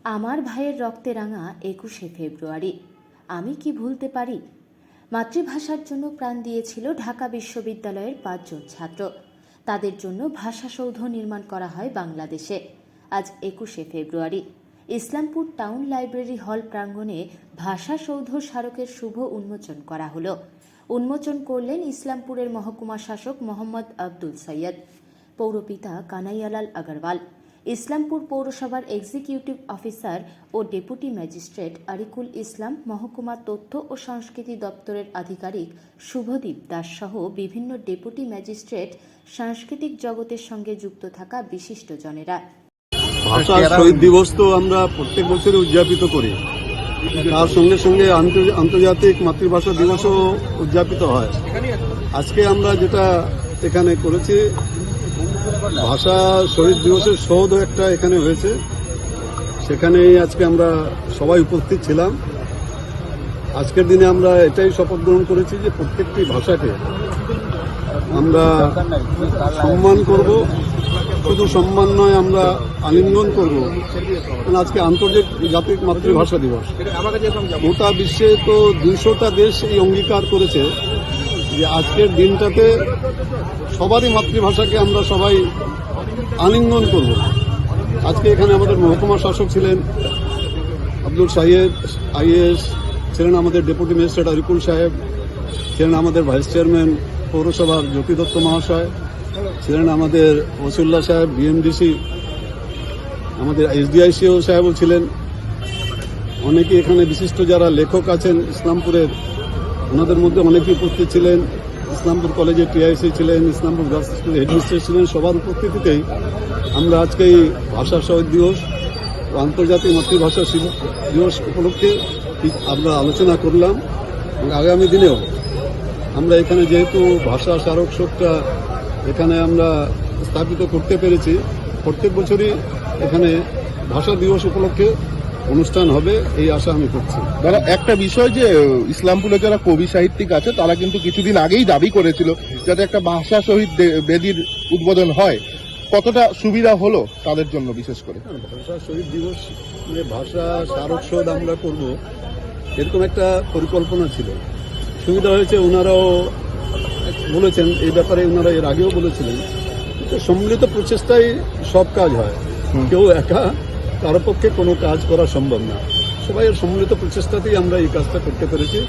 আমার ভাইয়ের রক্তে রাঙা ২১শে ফেব্রুয়ারি আমি কি ভুলতে পারি। মাতৃভাষার জন্য প্রাণ দিয়েছিল ঢাকা বিশ্ববিদ্যালয়ের ৫ জন ছাত্র। তাদের জন্য ভাষাসৌধ নির্মাণ করা হয় বাংলাদেশে। আজ ২১শে ফেব্রুয়ারি ইসলামপুর টাউন লাইব্রেরি হল প্রাঙ্গণে ভাষাসৌধ স্মারকের শুভ উন্মোচন করা হলো। উন্মোচন করলেন ইসলামপুরের মহকুমা শাসক মোহাম্মদ আব্দুল সৈয়দ, পৌরপিতা কানাইয়ালাল আগরওয়াল, ইসলামপুর পৌরসভার এক্সিকিউটিভ অফিসার ও ডেপুটি ম্যাজিস্ট্রেট আরিকুল ইসলাম, মহকুমা তথ্য ও সংস্কৃতি দপ্তরের আধিকারিক শুভদীপ দাস সহ বিভিন্ন ডেপুটি ম্যাজিস্ট্রেট, সাংস্কৃতিক জগতের সঙ্গে যুক্ত থাকা বিশিষ্টজনেরা। ভাষা শহীদ দিবস তো আমরা প্রত্যেক বছরই উদযাপিত করি, তার সঙ্গে সঙ্গে আন্তর্জাতিক মাতৃভাষা দিবসও উদযাপিত হয়। আজকে আমরা যেটা এখানে করেছি, ভাষা শহীদ দিবসের সৌধ একটা এখানে হয়েছে, সেখানেই আজকে আমরা সবাই উপস্থিত ছিলাম। আজকের দিনে আমরা এটাই শপথ গ্রহণ করেছি যে প্রত্যেকটি ভাষাকে আমরা সম্মান করব, শুধু সম্মান নয়, আমরা আলিঙ্গন করব। আজকে আন্তর্জাতিক মাতৃভাষা দিবস, গোটা বিশ্বে তো ২০০টা দেশ এই অঙ্গীকার করেছে যে আজকের দিনটাতে সবারই মাতৃভাষাকে আমরা সবাই আলিঙ্গন করব। আজকে এখানে আমাদের মহকুমা শাসক ছিলেন আব্দুল সৈয়দ আইএএস, ছিলেন আমাদের ডেপুটি ম্যাজিস্ট্রেট আরিকুল সাহেব, ছিলেন আমাদের ভাইস চেয়ারম্যান পৌরসভার জ্যোতি দত্ত মহাশয়, ছিলেন আমাদের ওসিউল্লাহ সাহেব বিএমডিসি, আমাদের এসডিআইসিও সাহেবও ছিলেন। অনেকে এখানে বিশিষ্ট যারা লেখক আছেন ইসলামপুরের, ওনাদের মধ্যে অনেকেই উপস্থিত ছিলেন। ইসলামপুর কলেজের টিআইসি ছিলেন, ইসলামপুর গার্লস স্কুলের হেডমিস্ট্রেস ছিলেন। সবার উপস্থিতিতেই আমরা আজকে এই ভাষা শহীদ দিবস ও আন্তর্জাতিক মাতৃভাষা দিবস উপলক্ষে আমরা আলোচনা করলাম। এবং আগামী দিনেও আমরা এখানে যেহেতু ভাষা স্মারক শোকটা এখানে আমরা স্থাপিত করতে পেরেছি, প্রত্যেক বছরই এখানে ভাষা দিবস উপলক্ষে অনুষ্ঠান হবে, এই আশা আমি করছি। দাদা, একটা বিষয় যে ইসলামপুরে যারা কবি সাহিত্যিক আছে তারা কিন্তু কিছুদিন আগেই দাবি করেছিল যাতে একটা ভাষা শহীদ বেদির উদ্বোধন হয়, কতটা সুবিধা হলো তাদের জন্য? বিশেষ করে ভাষা শহীদ দিবস ভাষা স্মারক শোধ আমরা করব, এরকম একটা পরিকল্পনা ছিল। সুবিধা হয়েছে, ওনারাও বলেছেন এই ব্যাপারে, ওনারা এর আগেও বলেছিলেন। সম্মিলিত প্রচেষ্টায় সব কাজ হয়, কেউ একা কারো পক্ষে কোনো কাজ করা সম্ভব না। সবাই সম্মিলিত প্রচেষ্টাতেই আমরা এই কাজটা করতে পেরেছি।